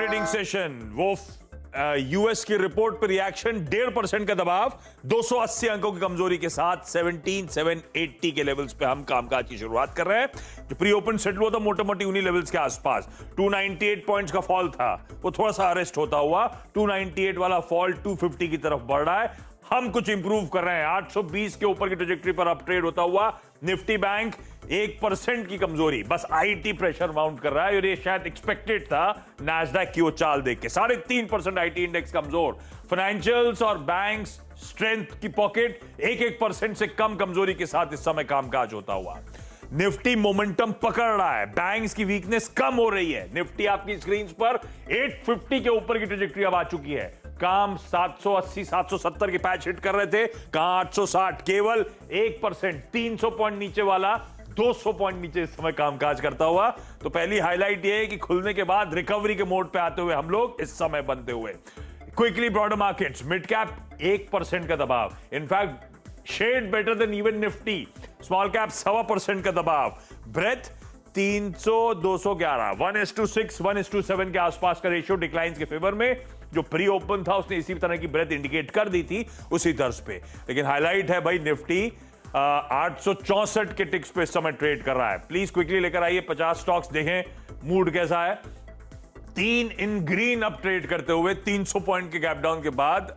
Trading session वो US की report पर रिएक्शन 1.5% का दबाव 280 अंकों की कमजोरी के साथ 17,780 के लेवल्स पे हम कामकाज की शुरुआत कर रहे हैं। जो प्री ओपन सेटल हुआ था मोटा मोटी उन्हीं लेवल्स के आसपास 298 पॉइंट्स का फॉल था, वो थोड़ा सा अरेस्ट होता हुआ 298 वाला फॉल 250 की तरफ बढ़ रहा है। हम कुछ इंप्रूव कर रहे हैं, 820 के ऊपर की ट्रेजेक्टरी पर अप ट्रेड होता हुआ निफ्टी बैंक 1% की कमजोरी, बस आईटी प्रेशर माउंट कर रहा है और ये शायद एक्सपेक्टेड था नैस्डैक की वो चाल देख के। 3.5% आईटी इंडेक्स कमजोर, फाइनेंशियल्स और बैंक्स स्ट्रेंथ की पॉकेट 1% से कम कमजोरी के साथ इस समय कामकाज होता हुआ। निफ्टी मोमेंटम पकड़ रहा है, बैंक्स की वीकनेस कम हो रही है। निफ्टी आपकी स्क्रीन पर 850 के ऊपर की ट्रेजेक्टरी अब आ चुकी है। काम 780 770 के पैच हिट कर रहे थे, कहां 860, केवल 1%, 300 पॉइंट नीचे वाला 200 पॉइंट नीचे इस समय कामकाज करता हुआ। तो पहली हाईलाइट ये है कि खुलने के बाद रिकवरी के मोड पे आते हुए हम लोग इस समय बनते हुए। Quickly broader markets, mid cap 1% का दबाव, in fact shade better than even Nifty. Small cap 1.25% का दबाव, ब्रेथ 300 211, 1:6 1:7 के आसपास का रेशियो डिक्लाइंस के फेवर में। जो प्री ओपन था उसने इसी तरह की ब्रेथ इंडिकेट कर दी थी उसी तर्ज पे, लेकिन हाईलाइट है भाई निफ्टी 864 के टिक्स पे इस समय ट्रेड कर रहा है। प्लीज क्विकली लेकर आइए 50 स्टॉक्स, देखें मूड कैसा है। 3 इन ग्रीन अप ट्रेड करते हुए 300 पॉइंट के गैप डाउन के बाद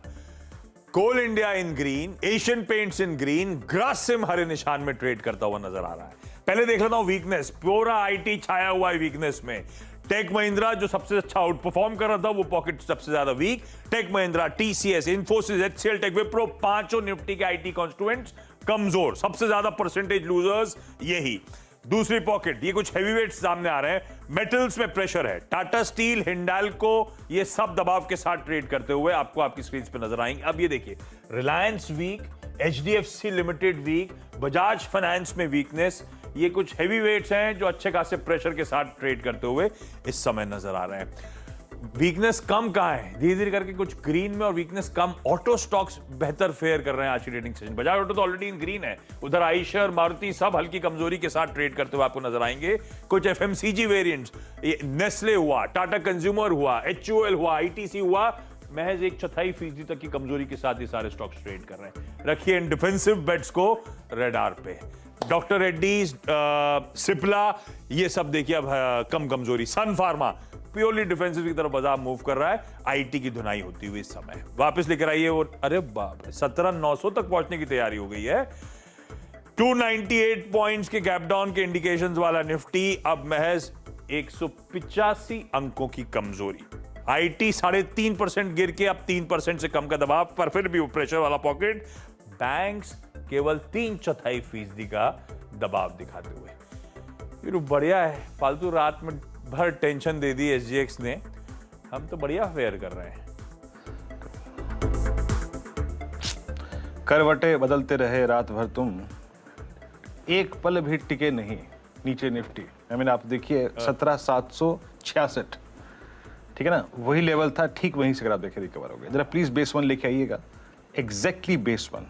Coal India in green, Asian Paints in green, Grasim हरे निशान में ट्रेड करता हुआ नजर आ रहा है। पहले देख लेता हूं वीकनेस, पूरा आईटी छाया हुआ है वीकनेस में। टेक महिंद्रा जो सबसे अच्छा आउट परफॉर्म कर रहा था वो पॉकेट सबसे ज्यादा weak. Tech Mahindra, TCS, Infosys, HCL, tech Wipro, पांचों निफ्टी के आईटी कॉन्स्टिट्यूएंट्स कमजोर, सबसे ज्यादा परसेंटेज लूजर्स यही। दूसरी पॉकेट, ये कुछ हैवीवेट्स सामने आ रहे हैं। मेटल्स में प्रेशर है, टाटा स्टील, हिंडाल्को, ये सब दबाव के साथ ट्रेड करते हुए आपको आपकी स्क्रीन पे नजर आएंगे। अब ये देखिए, Reliance weak, HDFC limited weak, Bajaj finance में वीकनेस, ये कुछ हैवीवेट्स हैं जो अच्छे खासे प्रेशर के साथ ट्रेड करते हुए इस समय नजर आ रहे हैं। वीकनेस कम कहां है, धीरे धीरे करके कुछ ग्रीन में और वीकनेस कम ऑटो स्टॉक्स बेहतर फेयर कर रहे हैं आज की ट्रेडिंग सेशन। बजाज ऑटो तो ऑलरेडी इन ग्रीन है, उधर आइशर, मारुति सब हल्की कमजोरी के साथ ट्रेड करते हुए आपको नजर आएंगे। कुछ एफएमसीजी वेरिएंट्स, नेस्ले हुआ, टाटा कंज्यूमर हुआ, एचयूएल हुआ, आईटीसी हुआ, महज 1/4% तक की कमजोरी के साथ ये सारे स्टॉक्स ट्रेड कर रहे हैं। रखिए इन डिफेंसिव बेट्स को रेडार पे। डॉक्टर रेड्डीज, सिप्ला, ये सब देखिए अब कम कमजोरी। सन फार्मा प्योरली डिफेंसिव की तरफ बाजार मूव कर रहा है, आईटी की धुनाई होती हुई इस समय। वापस लेकर आइए वो, अरे बाप रे, 17,900 तक पहुंचने की तैयारी हो गई है। 298 पॉइंट्स के गैप डाउन के इंडिकेशंस वाला निफ्टी अब महज 185 अंकों की कमजोरी। आईटी 3.5% गिर के अब 3% से कम का दबाव, पर फिर भी वो प्रेशर वाला पॉकेट। बैंक्स केवल 3/4% का दबाव दिखाते हुए। ये बढ़िया है, फालतू रात में भर टेंशन दे दी एसजीएक्स ने, हम तो बढ़िया फेयर कर रहे हैं। करवटे बदलते रहे रात भर तुम, एक पल भी टिके नहीं नीचे निफ्टी। आप देखिए 17,766, ठीक है ना, वही लेवल था, ठीक वहीं से अगर आप देखें रिकवर हो गया। जरा प्लीज बेस 1 लेके आइएगा, एग्जैक्टली बेस 1।